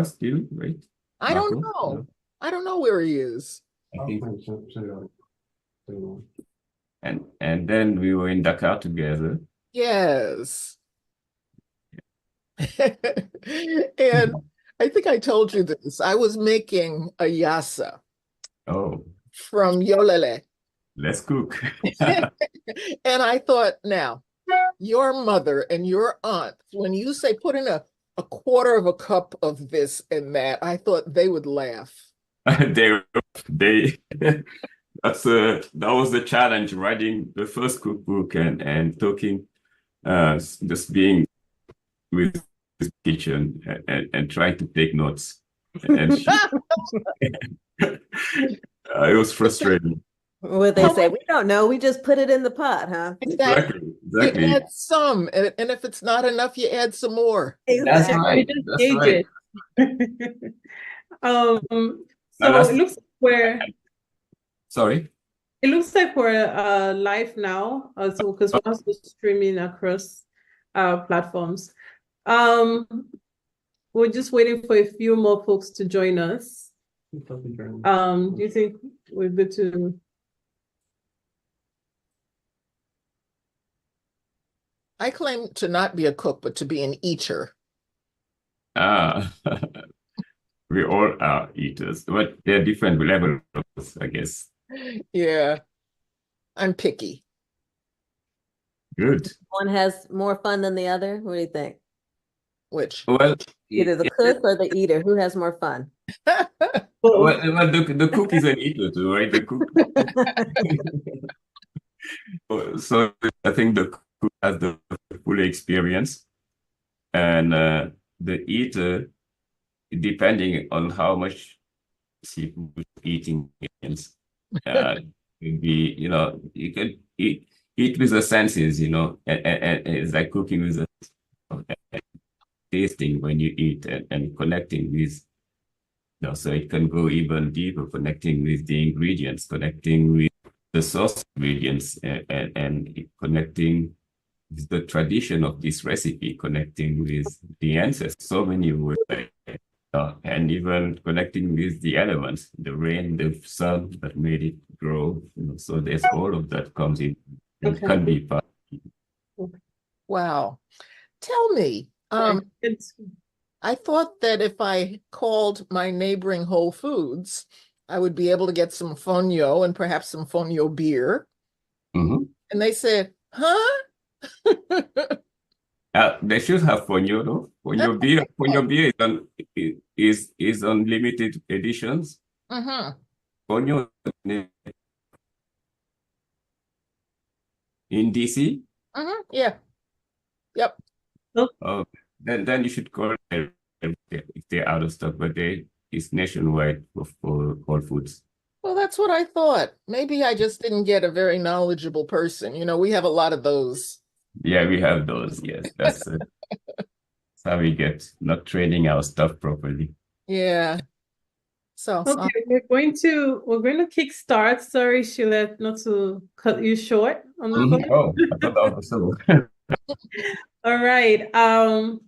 still, right? I don't Marco? know. No? I don't know where he is. I think. And then we were in Dakar together. Yes. And I think I told you this. I was making a yassa Oh, from Yolele. let's cook. And I thought, now, your mother and your aunt, when you say put in a quarter of a cup of this and that, I thought they would laugh. They they that was the challenge, writing the first cookbook and talking, just being with the kitchen and trying to take notes. And she, it was frustrating. What they How say, much we don't know. We just put it in the pot, huh? exactly? Exactly, You exactly. add some, and if it's not enough, you add some more. That's Exactly. We right. just That's gauge right. it. Um, Now so that's sorry. it looks like we're live now, so because we're also streaming across platforms. Um, we're just waiting for a few more folks to join us. Do you think we're good to? I claim to not be a cook, but to be an eater. Ah, we all are eaters, but they're different levels, I guess. Yeah, I'm picky. Good. One has more fun than the other. What do you think? Which? Well, Either the cook or the eater. Who has more fun? well, the cook is an eater too, right? The cook. So I think the cook has the full experience, and the eater, depending on how much seafood eating is, could be, you can eat with the senses, and it's like cooking with the tasting when you eat and connecting with, so it can go even deeper, connecting with the ingredients, connecting with the source ingredients, and connecting with the tradition of this recipe, connecting with the ancestors, so many ways, and even connecting with the elements, the rain, the sun that made it grow. So there's all of that comes in and can be part. Wow. Tell me, I thought that if I called my neighboring Whole Foods, I would be able to get some fonio and perhaps some fonio beer. Mhm. And they said, huh? They should have Fonyo though. Fonyo beer is on limited editions. Mm-hmm. Fonyo in DC. Mm-hmm. Yeah. Yep. Oh, then you should call them if they're out of stock, but it's nationwide for Whole Foods. Well, that's what I thought. Maybe I just didn't get a very knowledgeable person. We have a lot of those. Yeah, we have those. Yes, that's how we get not training our stuff properly. Yeah. So, Okay, we're going to kickstart. Sorry, Sheila, not to cut you short on the phone. Oh, I thought that was so. All right.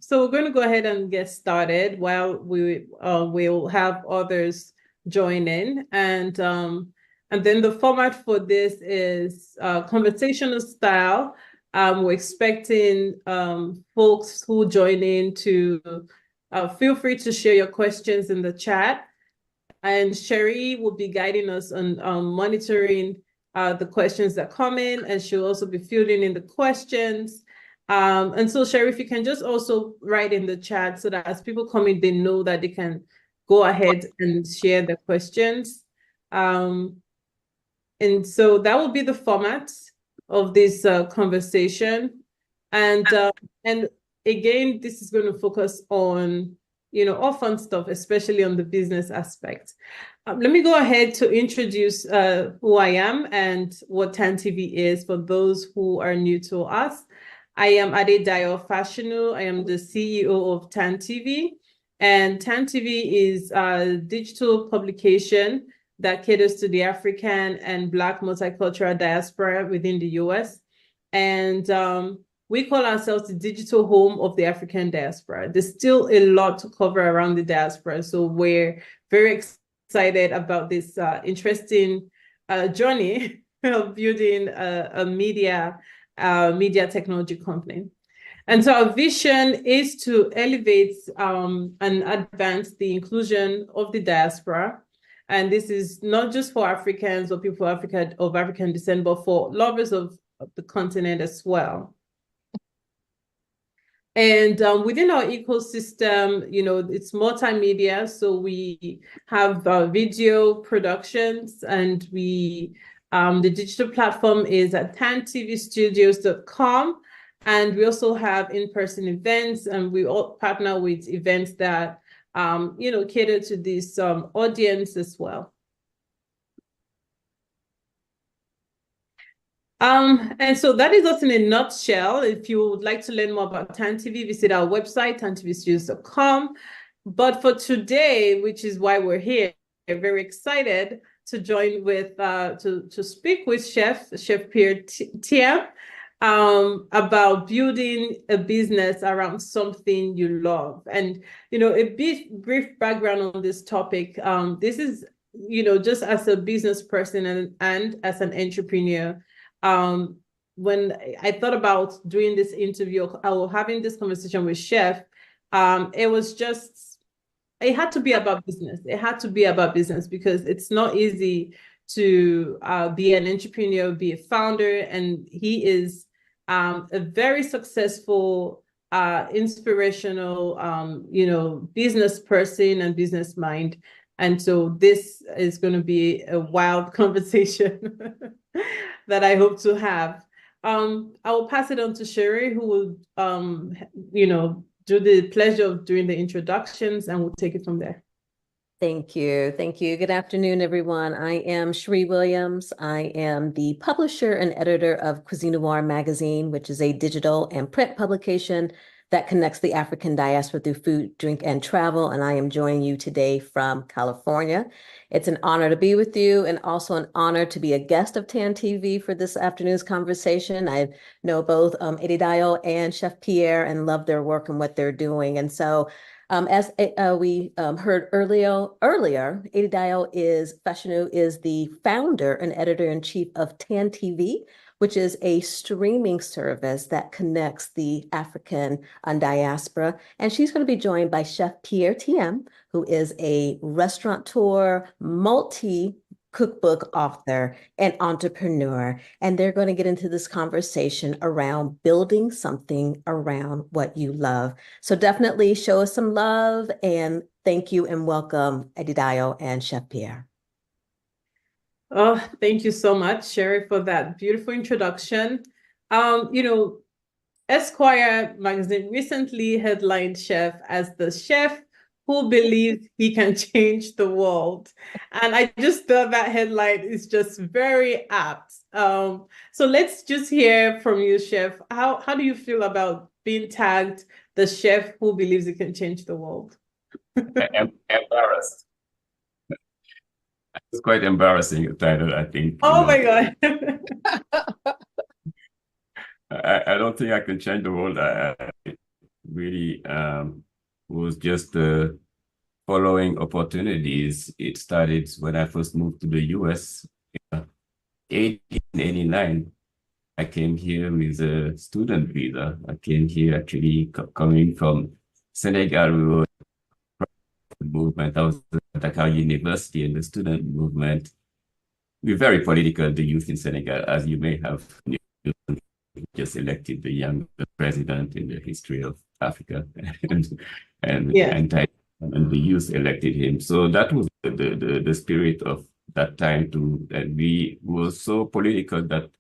So we're going to go ahead and get started while we'll have others join in, and then the format for this is conversational style. We're expecting folks who join in to feel free to share your questions in the chat, and Sherry will be guiding us on monitoring the questions that come in, and she'll also be fielding in the questions. And so, Sherry, if you can just also write in the chat so that as people come in, they know that they can go ahead and share the questions. And so that will be the format of this conversation. And again, this is going to focus on, all fun stuff, especially on the business aspect. Let me go ahead to introduce who I am and what Tantv is for those who are new to us. I am Adedayo Fashinu. I am the CEO of Tantv. And Tantv is a digital publication that caters to the African and Black multicultural diaspora within the US. And we call ourselves the digital home of the African diaspora. There's still a lot to cover around the diaspora. So we're very excited about this interesting journey of building a media technology company. And so our vision is to elevate and advance the inclusion of the diaspora. And this is not just for Africans or people of African descent, but for lovers of the continent as well. And within our ecosystem, it's multimedia. So we have video productions, and the digital platform is at tantvstudios.com. And we also have in-person events, and we all partner with events that, cater to this audience as well. And so that is us in a nutshell. If you would like to learn more about Tantv, visit our website, tantvstudios.com. But for today, which is why we're here, we're very excited to join with, to speak with Chef Pierre Thiam about building a business around something you love. And, a brief background on this topic. This is, just as a business person and as an entrepreneur, when I thought about doing this interview or having this conversation with Chef, it had to be about business. It had to be about business because it's not easy to be an entrepreneur, be a founder, and he is a very successful, inspirational, business person and business mind. And so this is going to be a wild conversation that I hope to have. I will pass it on to Sherry, who will, do the pleasure of doing the introductions, and we'll take it from there. Thank you. Thank you. Good afternoon, everyone. I am Sherry Williams. I am the publisher and editor of Cuisine Noir magazine, which is a digital and print publication that connects the African diaspora through food, drink, and travel. And I am joining you today from California. It's an honor to be with you, and also an honor to be a guest of Tantv for this afternoon's conversation. I know both Edidayo and Chef Pierre and love their work and what they're doing. And so as we heard earlier, Edidayo Fashanu is the founder and editor-in-chief of Tantv, which is a streaming service that connects the African diaspora. And she's going to be joined by Chef Pierre Thiam, who is a restaurateur, multi-cookbook author, and entrepreneur. And they're going to get into this conversation around building something around what you love. So definitely show us some love, and thank you and welcome Edidayo and Chef Pierre. Oh, thank you so much, Sherry, for that beautiful introduction. Esquire magazine recently headlined Chef as the chef who believes he can change the world. And I just thought that headline is just very apt. So let's just hear from you, Chef. How do you feel about being tagged the chef who believes he can change the world? Embarrassed. It's quite embarrassing title, I think. Oh my God. I don't think I can change the world. I really was just following opportunities. It started when I first moved to the US in 1889. I came here with a student visa. I came here actually coming from Senegal. We were movement. I was at Dakar University, and the student movement. We're very political, the youth in Senegal, as you may have just elected the youngest president in the history of Africa, and the youth elected him. So that was the spirit of that time too. And we were so political that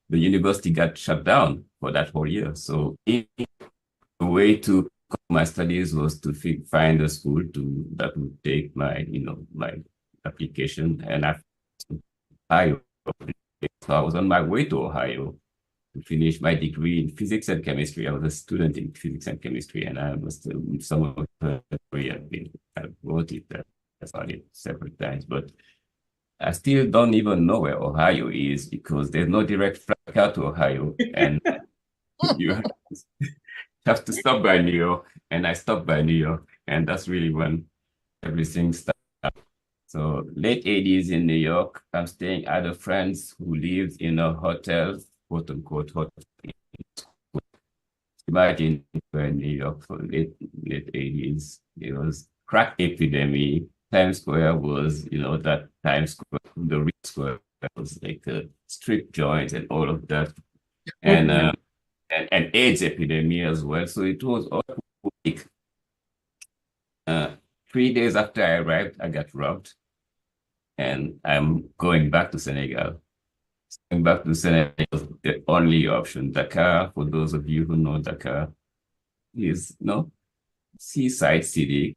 the university got shut down for that whole year. So the way to my studies was to find a school that would take my application, and Ohio. So I was on my way to Ohio to finish my degree in physics and chemistry. I was a student in physics and chemistry, and I was some of the I wrote it, I found it several times, but I still don't even know where Ohio is because there's no direct flight out to Ohio, and You have to stop by New York. And I stopped by New York. And that's really when everything started. So late 80s in New York, I'm staying at a friend's who lives in a hotel, quote unquote hotel. Imagine in New York for late 80s, it was crack epidemic. Times Square was, that Times Square, the Red Square, that was like a strip joint and all of that. And and AIDS epidemic as well. So it was all like 3 days after I arrived, I got robbed. And I'm going back to Senegal. Going back to Senegal was the only option. Dakar, for those of you who know Dakar, is seaside city,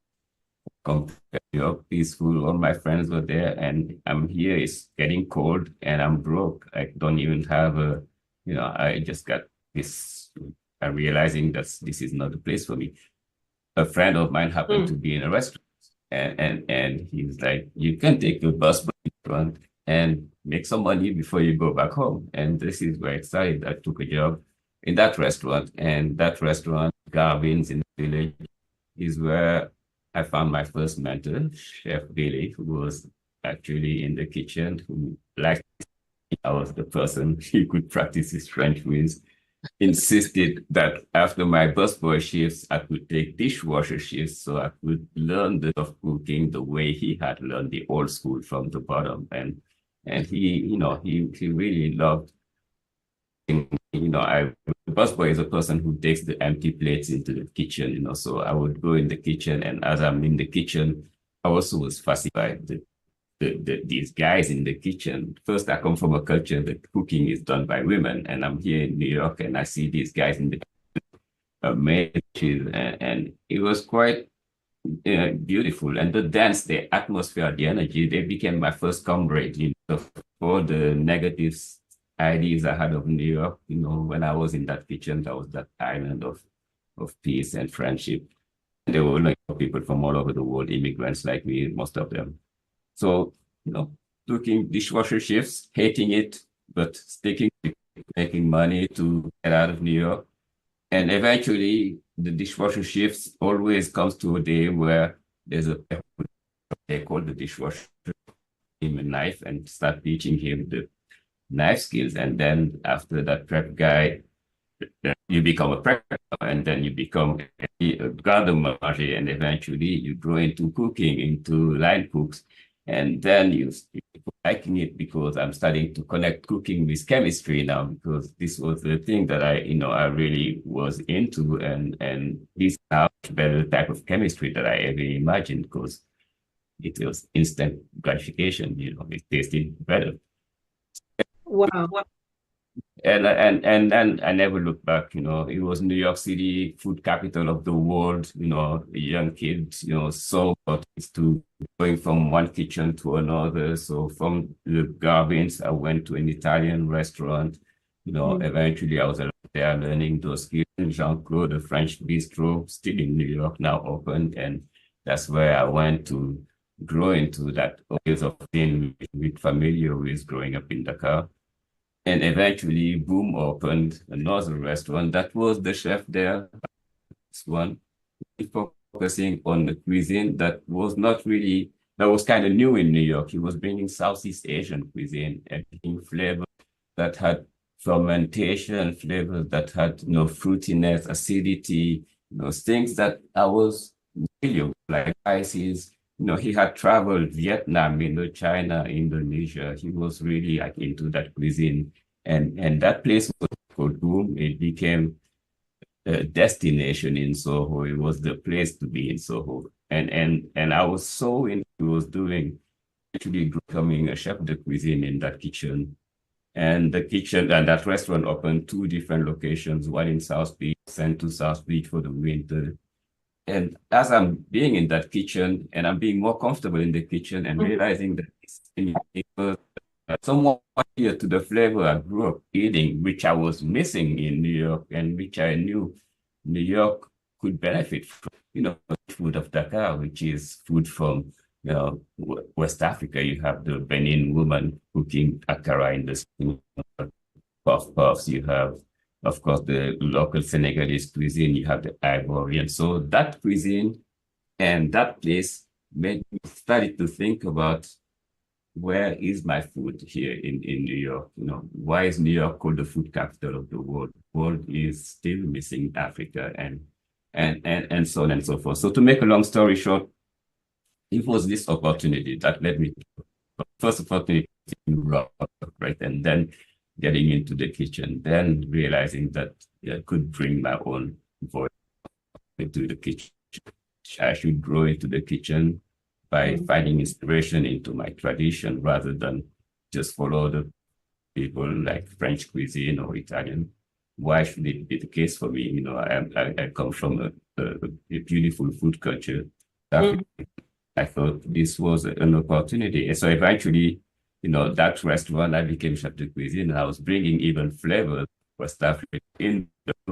peaceful. All my friends were there, and I'm here. It's getting cold, and I'm broke. I don't even have I just got this. I'm realizing that this is not the place for me. A friend of mine happened to be in a restaurant, and he's like, "You can take a bus restaurant and make some money before you go back home." And this is where it started. I took a job in that restaurant, and that restaurant, Garvin's in the village, is where I found my first mentor, Chef Billy, who was actually in the kitchen, who liked I was the person he could practice his French with, insisted that after my busboy shifts, I could take dishwasher shifts so I could learn the of cooking the way he had learned the old school from the bottom. And he really loved, the busboy is a person who takes the empty plates into the kitchen, so I would go in the kitchen, and as I'm in the kitchen, I also was fascinated by these guys in the kitchen. First, I come from a culture that cooking is done by women, and I'm here in New York, and I see these guys in the kitchen, and it was quite beautiful. And the dance, the atmosphere, the energy, they became my first comrade. For the negative ideas I had of New York, when I was in that kitchen, that was that island of peace and friendship. And there were like people from all over the world, immigrants like me, most of them. So, taking dishwasher shifts, hating it, but sticking to making money to get out of New York. And eventually, the dishwasher shifts always comes to a day where there's they call the dishwasher him a knife and start teaching him the knife skills. And then after that prep guy, you become a prep, and then you become a garden manger, and eventually you grow into cooking, into line cooks. And then you liking it because I'm starting to connect cooking with chemistry now, because this was the thing that I really was into, and this is a better type of chemistry that I ever imagined, because it was instant gratification, it tasted better. Wow. And I never looked back, it was New York City, food capital of the world, young kids, so to going from one kitchen to another. So from the Garvin's, I went to an Italian restaurant, eventually I was there learning those skills. Jean-Claude, the French bistro, still in New York, now opened. And that's where I went to grow into that ways of being familiar with growing up in Dakar. And eventually, Boom opened another restaurant. That was the chef there. This one, focusing on the cuisine that was kind of new in New York. He was bringing Southeast Asian cuisine and bringing flavors that had fermentation, flavors that had fruitiness, acidity, things that I was familiar, like spices. He had traveled Vietnam, China, Indonesia. He was really into that cuisine. And that place was called Boom. It became a destination in Soho. It was the place to be in Soho. And I was so into what I was doing, actually becoming a chef de cuisine in that kitchen. And the kitchen and that restaurant opened 2 different locations, one in South Beach, sent to South Beach for the winter. And as I'm being in that kitchen, and I'm being more comfortable in the kitchen, and realizing that it was somewhat here to the flavor I grew up eating, which I was missing in New York, and which I knew New York could benefit from, food of Dakar, which is food from, West Africa. You have the Benin woman cooking akara in the puff puffs. You have of course, the local Senegalese cuisine, you have the Ivorian. So that cuisine and that place made me started to think about where is my food here in New York? Why is New York called the food capital of the world? The world is still missing Africa and so on and so forth. So to make a long story short, it was this opportunity that led me to first opportunity in Rock, right? And then getting into the kitchen, then realizing that I could bring my own voice into the kitchen. I should grow into the kitchen by finding inspiration into my tradition rather than just follow the people like French cuisine or Italian. Why should it be the case for me? I come from a beautiful food culture. I thought this was an opportunity. And so eventually, that restaurant, I became chef de cuisine, and I was bringing even flavors West Africa in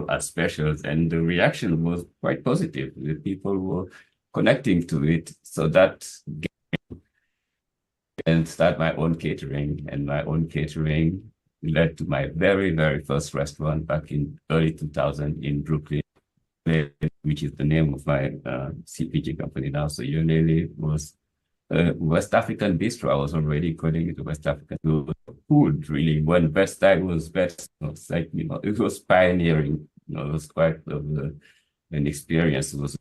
as specials, and the reaction was quite positive. The people were connecting to it, so that and start my own catering, and my own catering led to my very, very first restaurant back in early 2000 in Brooklyn, which is the name of my CPG company now. So Yonele was West African bistro. I was already calling it West African food, really. When Bed-Stuy was best, it was pioneering. It was quite an experience. It was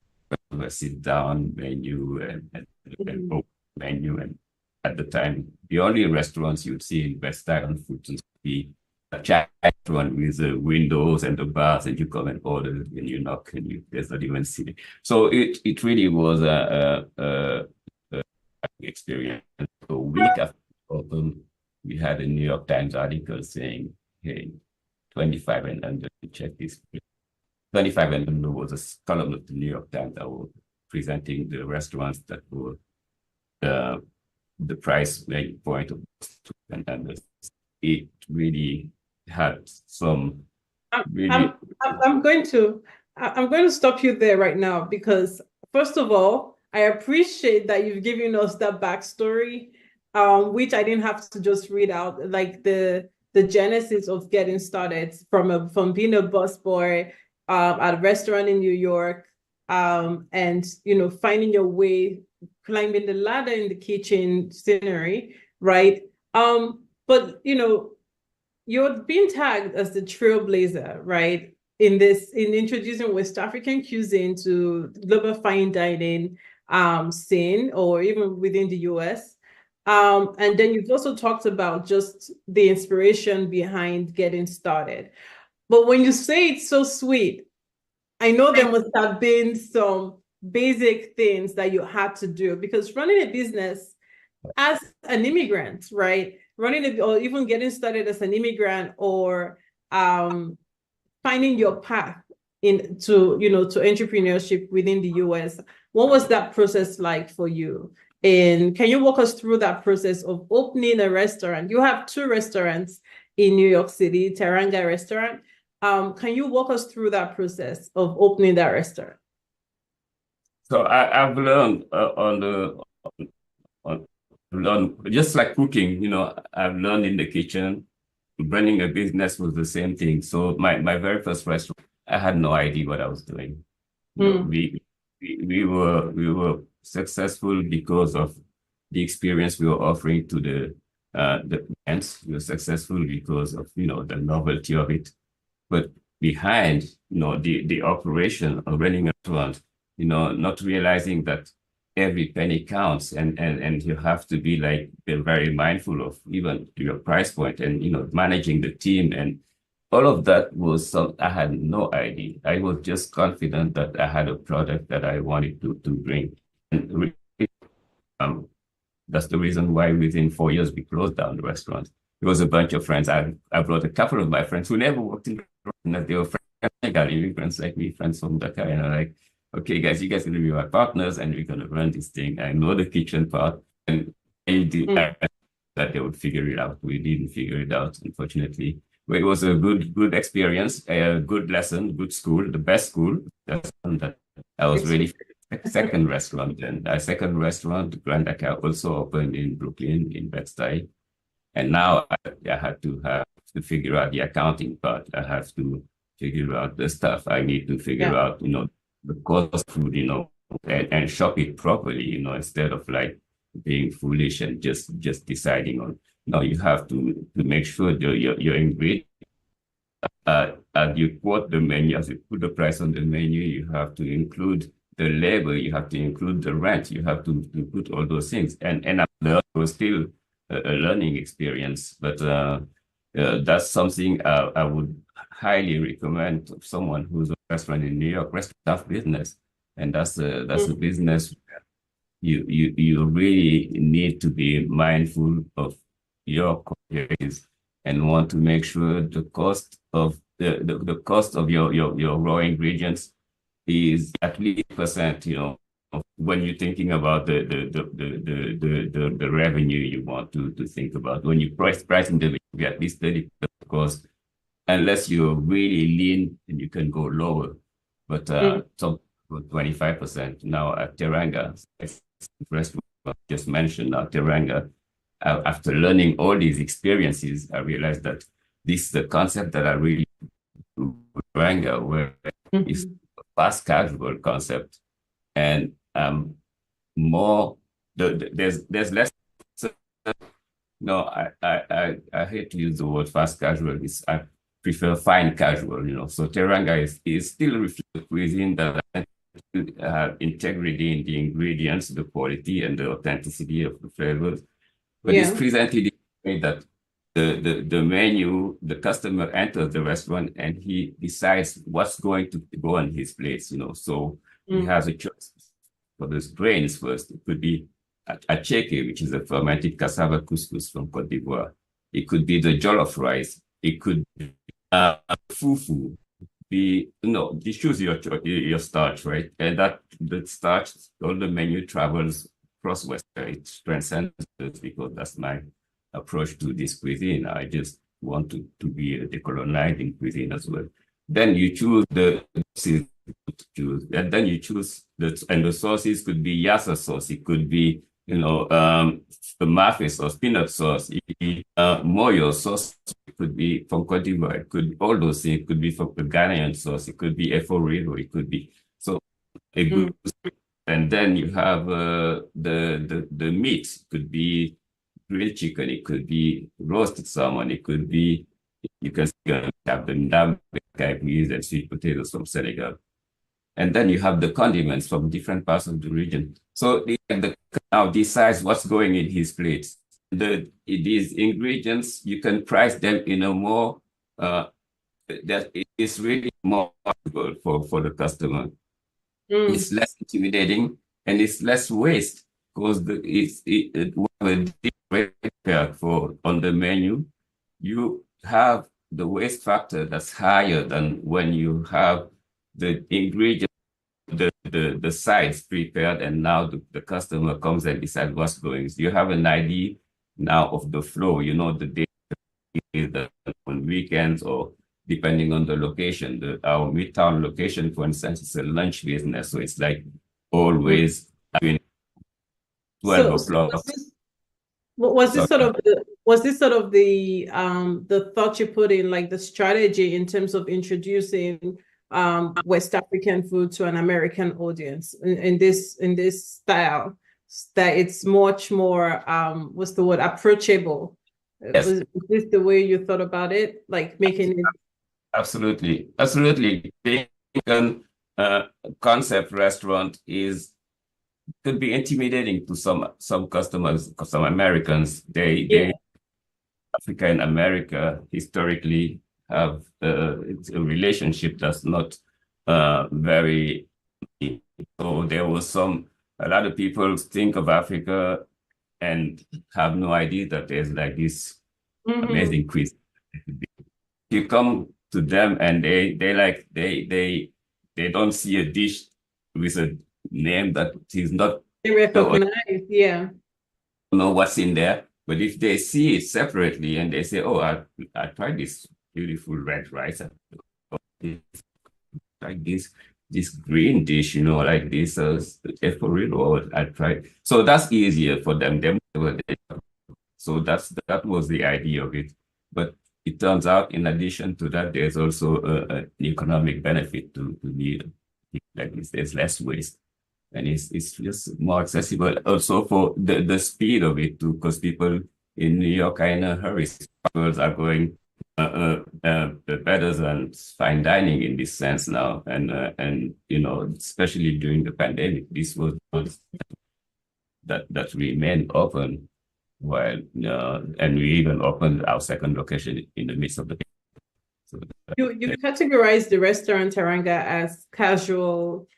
a sit-down menu and open menu. And at the time, the only restaurants you'd see in Bed-Stuy on food would be a chat restaurant with the windows and the bars, and you come and order and you knock and there's not even sitting. So it really was a experience. A week after open, we had a New York Times article saying, hey, 25 and under, check this. 25 and under was a column of the New York Times that were presenting the restaurants that were the price point of 2 and under. It really had some really. I'm going to stop you there right now, because first of all, I appreciate that you've given us that backstory, which I didn't have to just read out, like the genesis of getting started from being a busboy at a restaurant in New York, and finding your way, climbing the ladder in the kitchen scenery, right? But you're being tagged as the trailblazer, right? In introducing West African cuisine to global fine dining scene, or even within the US. And then you've also talked about just the inspiration behind getting started. But when you say it's so sweet, I know there must have been some basic things that you had to do, because running a business as an immigrant, right? Or even getting started as an immigrant, or finding your path to entrepreneurship within the US. What was that process like for you? And can you walk us through that process of opening a restaurant? You have 2 restaurants in New York City, Teranga Restaurant. Can you walk us through that process of opening that restaurant? So I've learned just like cooking, I've learned in the kitchen. Running a business was the same thing. So my very first restaurant, I had no idea what I was doing. We were successful because of the experience we were offering to the clients. We were successful because of the novelty of it. But behind the operation of running a restaurant, not realizing that every penny counts, and you have to be very mindful of even your price point, and managing the team, and all of that was I had no idea. I was just confident that I had a product that I wanted to bring. And that's the reason why within 4 years we closed down the restaurant. It was a bunch of friends. I brought a couple of my friends who never worked in the restaurant. They were Senegal immigrants like me, friends from Dakar, and okay, guys, you guys are going to be my partners, and we're going to run this thing. I know the kitchen part, and that they would figure it out. We didn't figure it out, unfortunately. But it was a good experience, a good lesson, good school, the best school. That I was ready for the second restaurant. And our second restaurant, Grand Dakar, also opened in Brooklyn, in Bed-Stuy. And now I had to figure out the accounting part. I have to figure out the stuff. I need to figure out, the cost of food, and shop it properly, instead of like being foolish and just deciding on. No, you have to make sure your ingredients. As you quote the menu, as you put the price on the menu, you have to include the labor, you have to include the rent, you have to put all those things. And there was still a learning experience, but that's something I would highly recommend to someone who's a restaurant in New York, restaurant business. And that's a business where you really need to be mindful of your competitors and want to make sure the cost of the cost of your raw ingredients is at least percent, when you're thinking about the revenue you want to think about. When you pricing the be at least 30% cost, unless you're really lean and you can go lower. But some 25%. Now at Teranga, restaurant just mentioned now Teranga, after learning all these experiences, I realized that this is the concept that I really Teranga, where it's a fast casual concept, and more there's less. No, I hate to use the word fast casual. I prefer fine casual. So Teranga is still reflects cuisine that have integrity in the ingredients, the quality and the authenticity of the flavors. But it's presented in a way that the menu, the customer enters the restaurant and he decides what's going to go on his plate, So he has a choice for those grains first. It could be acheke, which is a fermented cassava couscous from Côte d'Ivoire. It could be the jollof rice. It could be fufu. You choose your starch, right? And that the starch, all the menu travels across Western. It transcends because that's my approach to this cuisine. I just want to be a decolonizing cuisine as well. Then you choose and then you choose and the sauces could be yassa sauce. It could be the mafe sauce, peanut sauce, moyo sauce. It could be from Côte d'Ivoire. It could all those things. It could be from the Ghanaian sauce. It could be eforivo. It could be so a good. And then you have the meat. It could be grilled chicken. It could be roasted salmon. It could be you can have the ndambe and sweet potatoes from Senegal. And then you have the condiments from different parts of the region. So the now decides what's going in his plate. These ingredients, you can price them in a more, that it is really more possible for the customer. It's less intimidating and it's less waste because on the menu, you have the waste factor that's higher than when you have the ingredients, the sides prepared, and now the customer comes and decides what's going. So you have an idea now of the flow, the day on weekends or depending on the location. Our Midtown location, for instance, is a lunch business, so it's like always 12 o'clock. Was this sort of the thought you put in, like the strategy in terms of introducing West African food to an American audience in this style, that it's much more what's the word, approachable? Yes. Was this the way you thought about it, like making it? Absolutely. Being concept restaurant could be intimidating to some customers, some Americans. They Africa and America historically have it's a relationship that's not very. So there was a lot of people think of Africa and have no idea that there's like this amazing cuisine. You come to them and they don't see a dish with a name that is not. They recognize, don't know what's in there. But if they see it separately and they say, "Oh, I tried this beautiful red rice, like this green dish, like this eforivo, I tried." So that's easier for them. So that was the idea of it. But it turns out, in addition to that, there's also an economic benefit to the like this. There's less waste, and it's just more accessible. Also for the speed of it too, because people in New York are in a hurry. People are going better than fine dining in this sense now, and you know, especially during the pandemic, this was that remained open while and we even opened our second location in the midst of the. So you categorize the restaurant Teranga as casual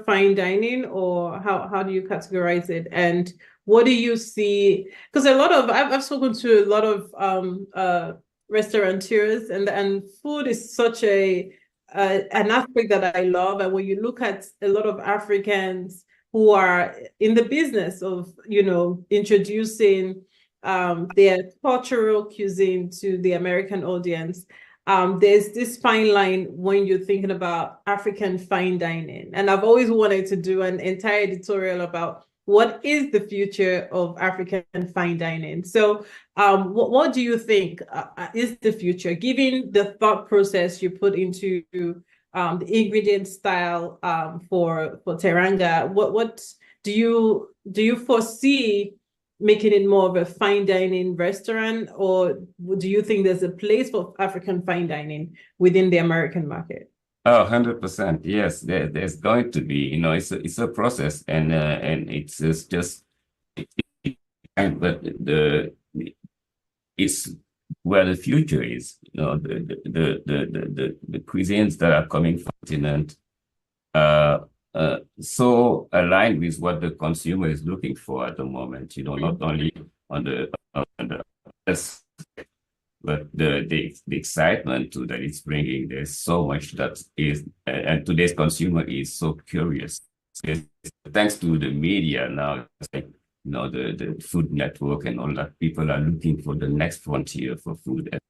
fine dining, or how do you categorize it? And what do you see? Because I've spoken to a lot of restaurateurs, and food is such an aspect that I love. And when you look at a lot of Africans who are in the business of, you know, introducing their cultural cuisine to the American audience, there's this fine line when you're thinking about African fine dining. And I've always wanted to do an entire editorial about what is the future of African fine dining. So what do you think is the future, given the thought process you put into the ingredient style for Teranga? What do you foresee making it more of a fine dining restaurant, or do you think there's a place for African fine dining within the American market? Oh, 100%. Yes, there's going to be, you know, it's a process, and it's just but it's where the future is. You know, the cuisines that are coming from the continent so aligned with what the consumer is looking for at the moment. You know, not only on the but the excitement too that it's bringing. There's so much that is, and today's consumer is so curious. Thanks to the media now, it's like, you know, the Food Network and all that, people are looking for the next frontier for food. It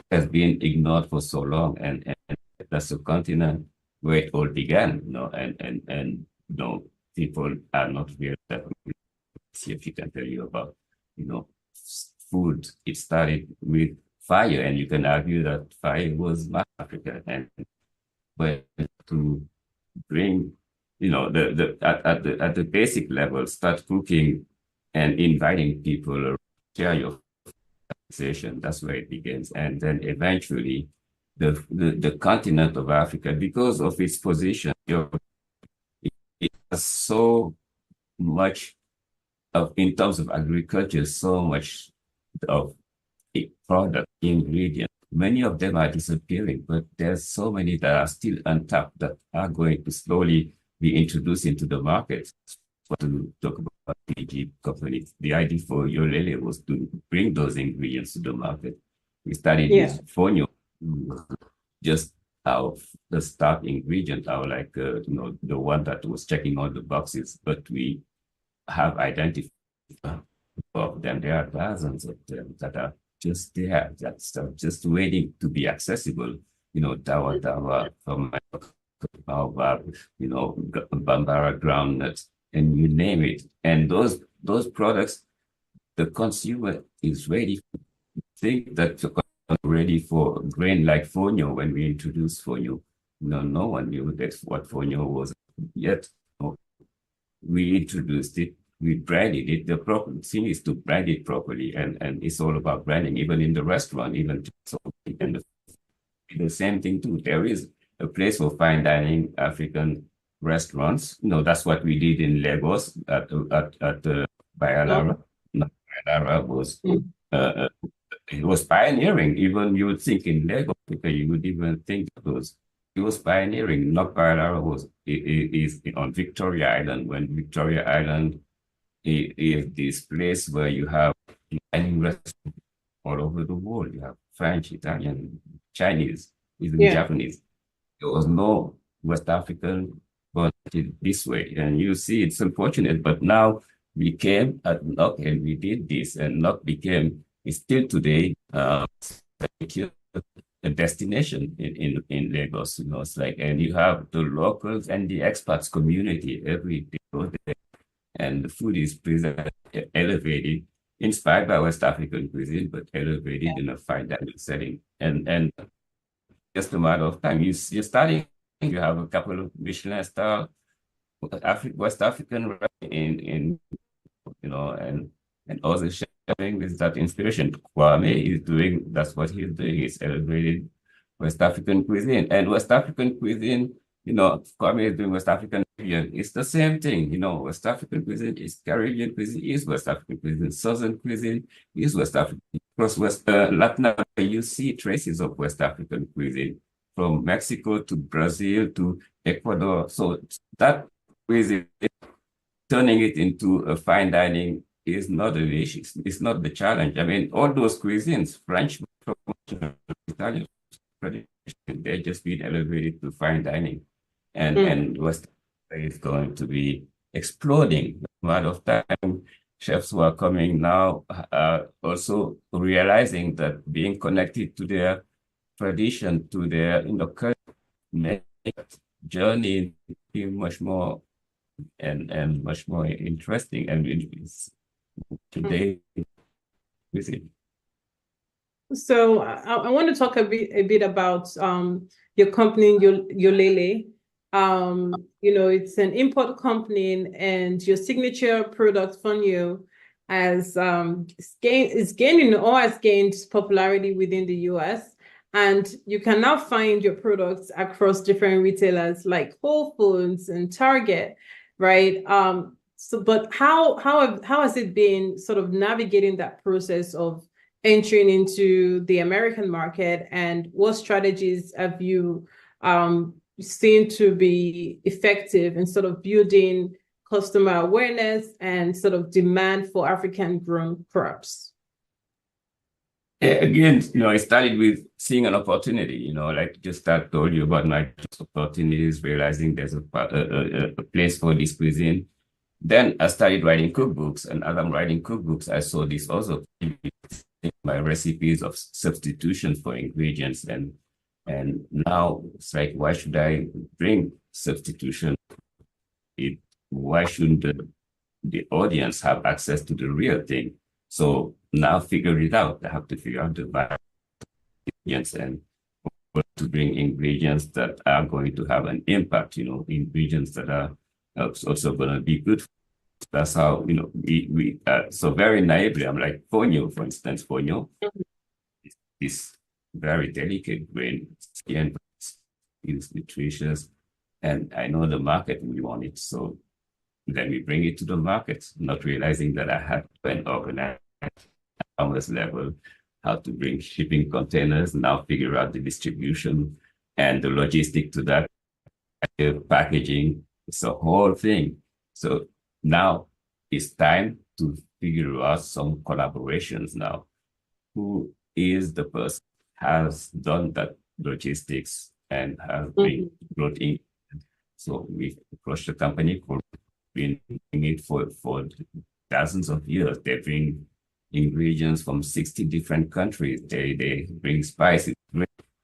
has been ignored for so long, and that's a continent where it all began, you know, and you know, people are not really that. See if you can tell you about, you know, food. It started with fire, and you can argue that fire was Africa, and but to bring, you know, at the basic level, start cooking and inviting people to share your conversation. That's where it begins, and then eventually, the continent of Africa, because of its position, it has so much of, in terms of agriculture, so much of product ingredients. Many of them are disappearing, but there's so many that are still untapped that are going to slowly be introduced into the market. To talk about PG companies, the idea for Yolele was to bring those ingredients to the market. We started with fonio, just our the start ingredient, our like you know, the one that was checking all the boxes, but we have identified of them. There are dozens of them that are just there, that's just waiting to be accessible. You know, dawa from you know, Bambara groundnuts, and you name it. And those products, the consumer is ready. Think that the consumer ready for grain like fonio. When we introduced fonio, no one knew that's what fonio was yet. We introduced it. We branded it. The proper thing is to brand it properly, and it's all about branding. Even in the restaurant, even so, and the same thing too. There is a place for fine dining African restaurants. You know, that's what we did in Lagos at Bayalara. Bayalara was it was pioneering. Even you would think in Lagos, because you would even think it was pioneering. Not Bayalara was is on Victoria Island, when Victoria Island is this place where you have dining restaurants all over the world. You have French, Italian, Chinese, even Japanese. There was no West African, but this way. And you see, it's unfortunate, but now we came at NOC and we did this, and NOC became, it's still today, a destination in Lagos. You know, it's like, and you have the locals and the expats community every day, and the food is presented, elevated inspired by West African cuisine, but elevated in a fine dining setting. And just a matter of time, you're starting, you have a couple of Michelin star West African in and also sharing with that inspiration. Kwame is doing, that's what he's doing, he's elevating West African cuisine. And West African cuisine, Kwame is doing West African cuisine. It's the same thing, West African cuisine is Caribbean cuisine, is West African cuisine, Southern cuisine is West African. Across Latin America, you see traces of West African cuisine from Mexico to Brazil to Ecuador. So that cuisine, turning it into a fine dining is not an issue. It's not the challenge. I mean, all those cuisines, French, Italian, they're just being elevated to fine dining. And West Africa is going to be exploding. A lot of time, chefs who are coming now are also realizing that being connected to their tradition, to their culture, make journey much more and much more interesting. And today, so I want to talk a bit about your company, Yolele. It's an import company, and your signature product, Fonio, has gained popularity within the US. And you can now find your products across different retailers like Whole Foods and Target, right? But how has it been sort of navigating that process of entering into the American market, and what strategies have you seen to be effective in sort of building customer awareness and sort of demand for African grown crops? Again, I started with seeing an opportunity, like just I told you about my opportunities, realizing there's a place for this cuisine. Then I started writing cookbooks, and as I'm writing cookbooks, I saw this also my recipes of substitution for ingredients, and now it's like, why should I bring substitution? Why shouldn't the audience have access to the real thing? So now figure it out. I have to figure out the ingredients and to bring ingredients that are going to have an impact, ingredients that are also going to be good. That's how, so very naively, I'm like, fonio, for instance, fonio is very delicate grain, skin is nutritious, and I know the market will want it. So then we bring it to the market, not realizing that I had to organize at commerce level, how to bring shipping containers, now figure out the distribution and the logistic to that, the packaging. It's a whole thing. So now it's time to figure out some collaborations now. Who is the person has done that logistics and has been brought in? So we approached the company for been doing it for dozens of years. They bring ingredients from 60 different countries. They bring spices.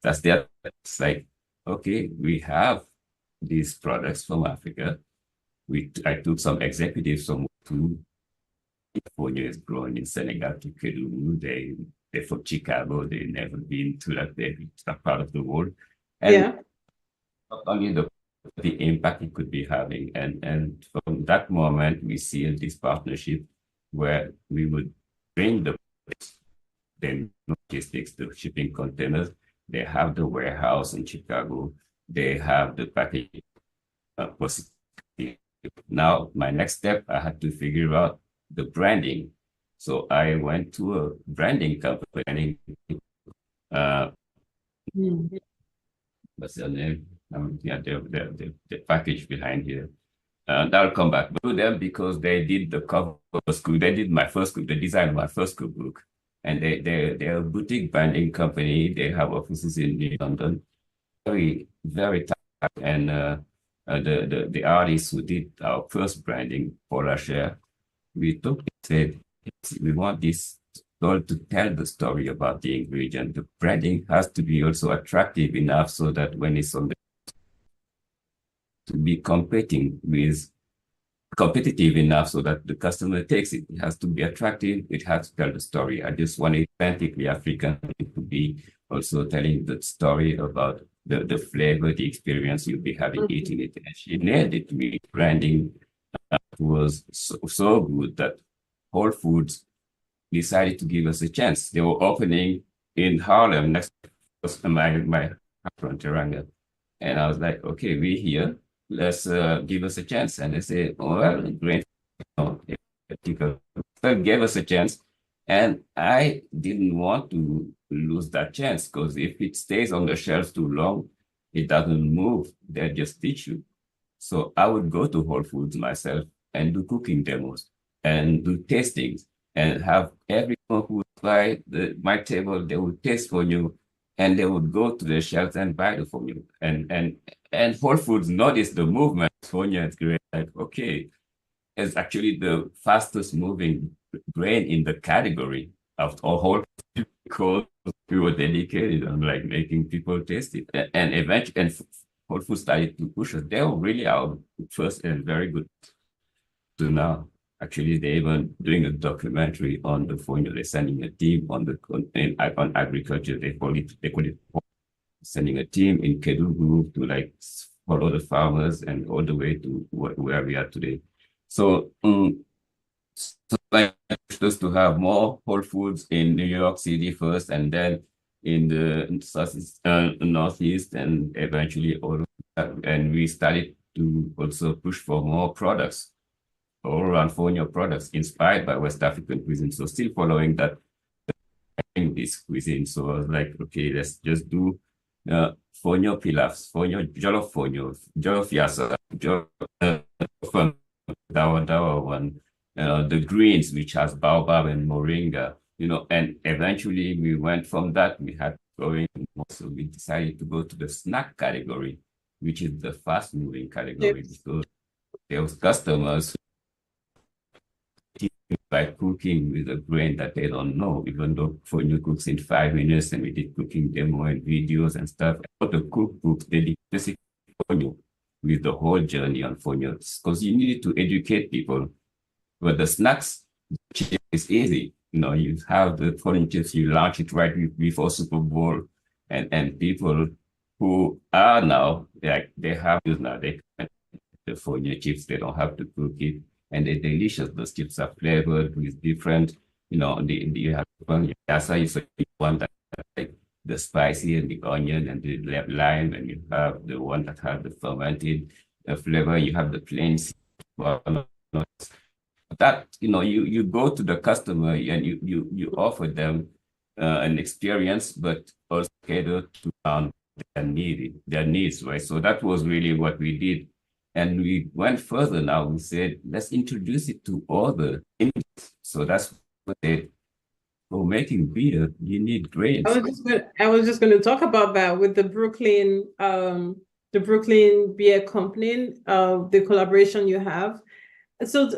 That's their, it's like, okay, we have these products from Africa. I took some executives from California is growing in Senegal to Kedu. They're from Chicago. They've never been to that part of the world. And not only the impact it could be having. And from that moment, we see this partnership where we would bring the logistics, the shipping containers. They have the warehouse in Chicago. They have the packaging possibility. Now, my next step, I had to figure out the branding. So I went to a branding company. What's their name? Yeah, the package behind here. I'll come back to them because they did the cover school. They did my first cook, the design of my first cookbook. And they're a boutique branding company. They have offices in London. Very, very tight. And the artist who did our first branding, Paula Scher, we took it, said, we want this to tell the story about the ingredient. The branding has to be also attractive enough so that when it's on the to be competing with competitive enough so that the customer takes it. It has to be attractive. It has to tell the story. I just want authentically African to be also telling the story about the flavor, the experience you'll be having eating it. And she nailed it to me. Branding was so good that Whole Foods decided to give us a chance. They were opening in Harlem next to my restaurant, Teranga. And I was like, okay, we're here. Let's give us a chance. And they say, oh, well, great. Gave us a chance. And I didn't want to lose that chance because if it stays on the shelves too long, it doesn't move. They just teach you. So I would go to Whole Foods myself and do cooking demos and do tastings and have everyone who would buy my table, they would taste for you and they would go to the shelves and buy it from you. And Whole Foods noticed the movement. Sonia is great. Like, okay, it's actually the fastest moving grain in the category of Whole Foods because we were dedicated on like making people taste it. And eventually, Whole Foods started to push us. They were really our first and very good to now. Actually, they're even doing a documentary on the fonio. They're sending a team on agriculture. They call it sending a team in Kedugu to like follow the farmers and all the way to where we are today. So, like just to have more Whole Foods in New York City first, and then in the southeast, northeast, and eventually all. And we started to also push for more products all around fonio products inspired by West African cuisine. So still following that this cuisine. So I was like, okay, let's just do fonio pilafs, jollof yassa, dawa one, the greens, which has baobab and moringa, and eventually we went from that. We had going, so we decided to go to the snack category, which is the fast moving category, because there was customers by cooking with a grain that they don't know, even though fonio cooks in 5 minutes, and we did cooking demo and videos and stuff. But the cookbooks, they did basically fonio with the whole journey on fonio, because you needed to educate people. But the snacks is easy. You have the fonio chips, you launch it right before Super Bowl, and people who are now, like they have now, they the fonio chips, they don't have to cook it. And they're delicious. Those chips are flavored with different, you have yassa, you want that like the spicy and the onion and the lime, and you have the one that has the fermented flavor. You have the plain that you go to the customer and you offer them an experience, but also cater to their needs, right? So that was really what we did. And we went further now. We said, let's introduce it to all the industries. So that's what they, for making beer, you need grains. I was just going to talk about that with the Brooklyn Beer Company, the collaboration you have. So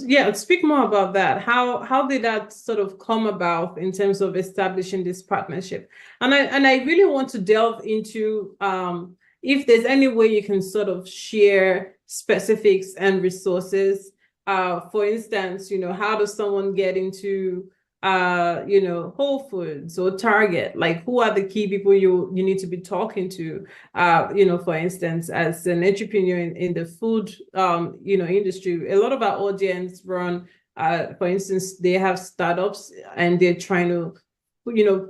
yeah, speak more about that. How did that sort of come about in terms of establishing this partnership? And I really want to delve into if there's any way you can sort of share specifics and resources. For instance, how does someone get into Whole Foods or Target? Like, who are the key people you need to be talking to? For instance, as an entrepreneur in the food industry, a lot of our audience run, for instance, they have startups and they're trying to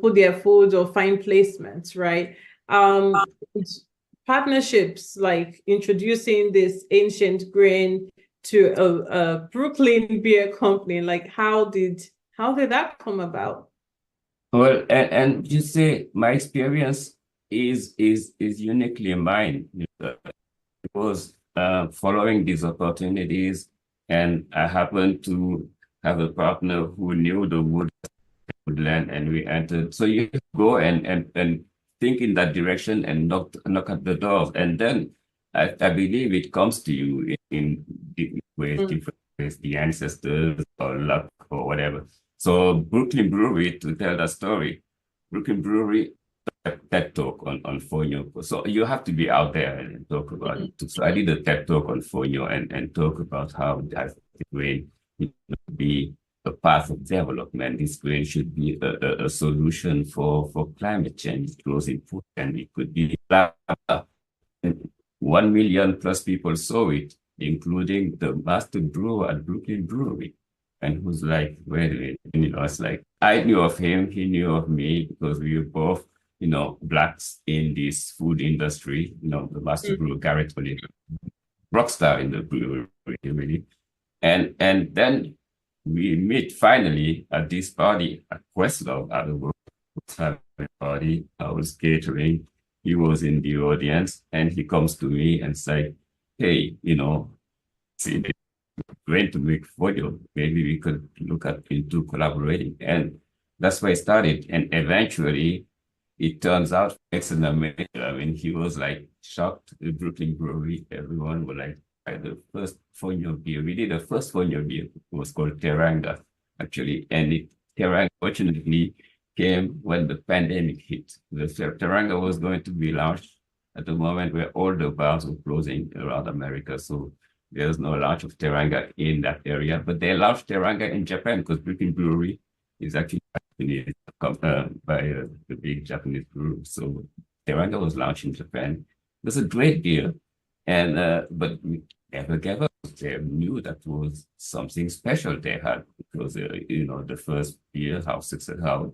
put their food or find placements, right? Partnerships like introducing this ancient grain to a Brooklyn Beer Company, like how did that come about? Well, and you say my experience is uniquely mine. It was following these opportunities, and I happened to have a partner who knew the woodland, and we entered. So you go and think in that direction and knock at the doors, and then I believe it comes to you in ways, different ways, the ancestors or luck or whatever. So Brooklyn Brewery, to tell that story, Brooklyn Brewery TED talk on fonio. So you have to be out there and talk about it. So I did a TED talk on fonio and talk about how that grain be a path of development. This grain should be a solution for climate change. It grows in food, and it could be 1 million plus people saw it, including the master brewer at Brooklyn Brewery. And who's like, wait a minute, it's like, I knew of him, he knew of me, because we were both, blacks in this food industry. The master brewer, Garrett Oliver, rock star in the brewery, really. And then we meet finally at this party at Questlove at the work party. I was catering. He was in the audience, and he comes to me and says, hey, see, going to make folio. Maybe we could look into collaborating. And that's where I started. And eventually, it turns out it's an amazing. I mean, he was like shocked at Brooklyn Brewery. Everyone was like, the first fonio beer. We did the first fonio beer. It was called Teranga, actually. And Teranga, fortunately, came when the pandemic hit. The Teranga was going to be launched at the moment where all the bars were closing around America. So there's no launch of Teranga in that area. But they launched Teranga in Japan because Brooklyn Brewery is actually by the big Japanese brewer. So Teranga was launched in Japan. It was a great beer. And but we never gave up. They knew that was something special they had because the first beer, how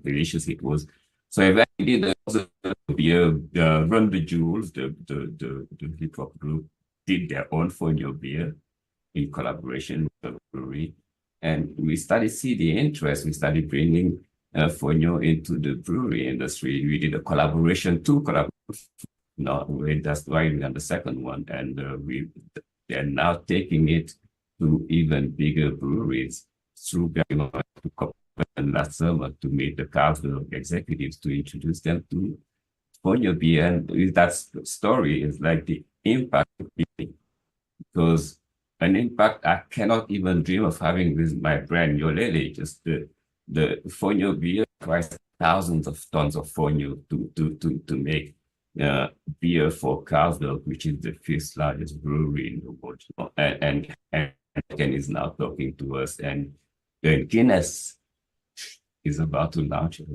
delicious it was. So eventually there was a beer, Run the Jewels, the hip hop group, did their own fonio beer in collaboration with the brewery, and we started to see the interest. We started bringing fonio into the brewery industry. We did a collaboration, two collaborations. That's why we got the second one, and they're now taking it to even bigger breweries through and last summer to meet the Carlsberg executives to introduce them to fonio beer. And that story is like the impact of beer, because an impact I cannot even dream of having with my brand Yolele. Just the fonio beer requires thousands of tons of fonio to make beer for Carlsberg, which is the fifth largest brewery in the world. And Ken is now talking to us, and Guinness is about to launch a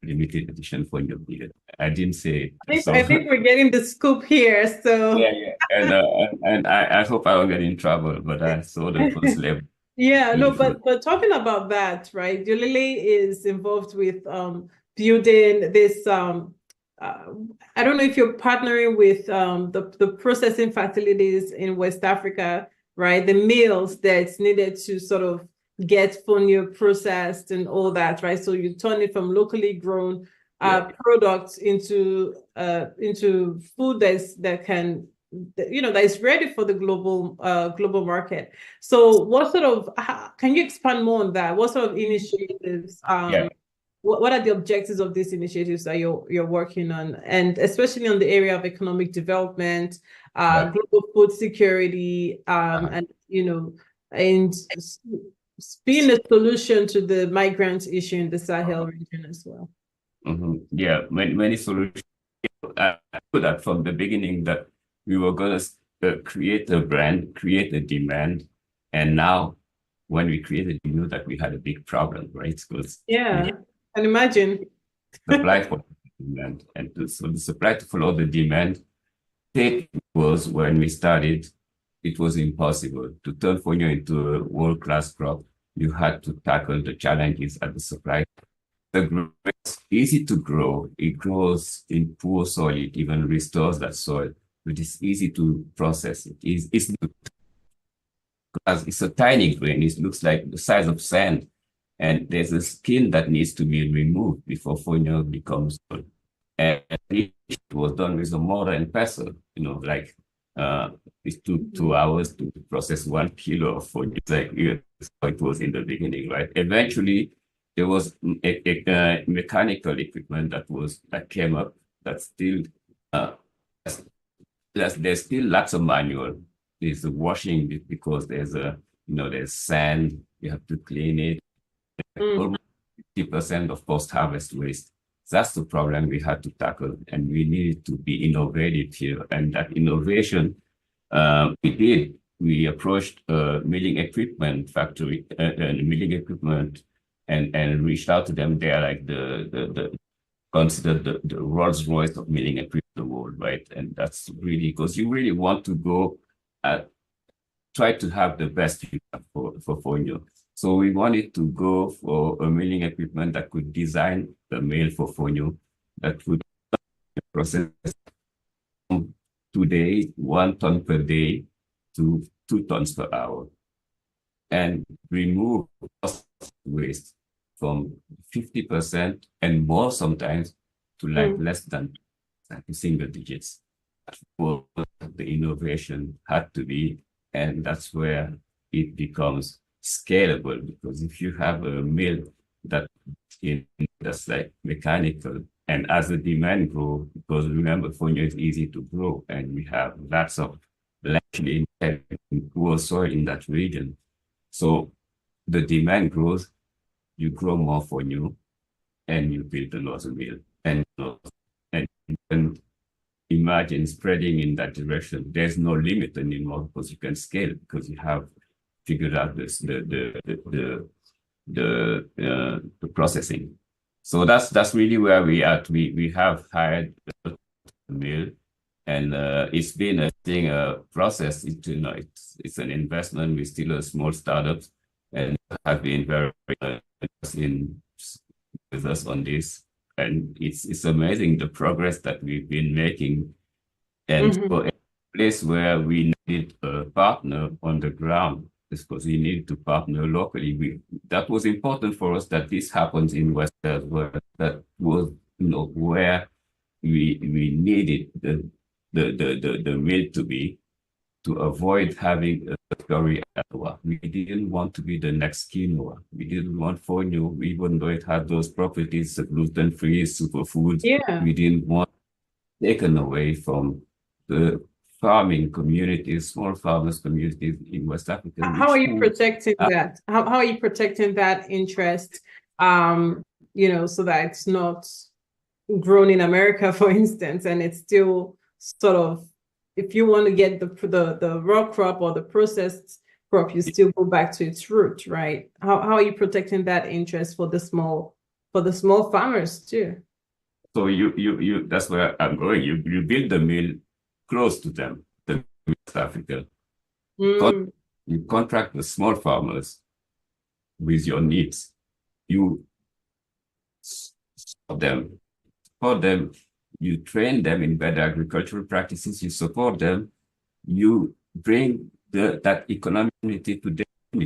limited edition fonio beer. I didn't say it. I think we're getting the scoop here. So yeah. And I hope I won't get in trouble, but I saw the first level. Yeah, no, but talking about that, right? Yolele is involved with building this I don't know if you're partnering with the processing facilities in West Africa, right? The mills that's needed to sort of get fonio processed and all that, right? So you turn it from locally grown products into food that is ready for the global market. So can you expand more on that? What sort of initiatives what are the objectives of these initiatives that you're working on, and especially on the area of economic development, global food security, and being a solution to the migrant issue in the Sahel region as well? Yeah, many solutions. I put that from the beginning that we were going to create a brand, create a demand, and now when we created, we knew that we had a big problem, right? Because can imagine. Supply for demand, and so the supply to follow the demand. It was when we started, it was impossible to turn fonio into a world-class crop. You had to tackle the challenges at the supply. It's easy to grow. It grows in poor soil. It even restores that soil, but it's easy to process. It's a tiny grain. It looks like the size of sand. And there's a skin that needs to be removed before fonio becomes good. And it was done with a mortar and pestle, it took 2 hours to process 1 kilo of fonio. It's like it was in the beginning, right? Eventually, there was a mechanical equipment that came up that still, there's still lots of manual. There's the washing because there's sand, you have to clean it. Almost 50% of post-harvest waste. That's the problem we had to tackle, and we needed to be innovative here. And that innovation, we did. We approached a milling equipment factory and milling equipment, and reached out to them. They are like the considered the Rolls Royce of milling equipment in the world, right? And that's really because you really want to go at try to have the best you have for fonio. So we wanted to go for a milling equipment that could design the mill for fonio that would process today 1 ton per day to 2 tons per hour, and remove waste from 50% and more sometimes to like less than like single digits. That's what the innovation had to be, and that's where it becomes scalable, because if you have a mill that's like mechanical, and as the demand grows, because remember, fonio is easy to grow, and we have lots of land in poor soil in that region. So the demand grows, you grow more fonio, and you build another mill. And you can imagine spreading in that direction. There's no limit anymore because you can scale, because you have figured out this the processing. So that's really where we are. We have hired a mill, and it's been a process. It's an investment. We're still a small startup, and have been very in with us on this. And it's amazing the progress that we've been making. And for a place where we need a partner on the ground, because we need to partner locally. That was important for us that this happens in West as well. That was where we needed the mill to be, to avoid having a category Iowa. We didn't want to be the next quinoa. We didn't want fonio, even though it had those properties, gluten-free, superfoods. Yeah. We didn't want taken away from the farming communities, small farmers communities in West Africa. How are you protecting that? How are you protecting that interest? So that it's not grown in America, for instance, and it's still sort of, if you want to get the raw crop or the processed crop, you still go back to its root, right? How are you protecting that interest for the small farmers too? So you that's where I'm going. You build the mill close to them, the West Africa. You contract the small farmers with your needs. You support them, you train them in better agricultural practices, you support them, you bring that economic unity to them.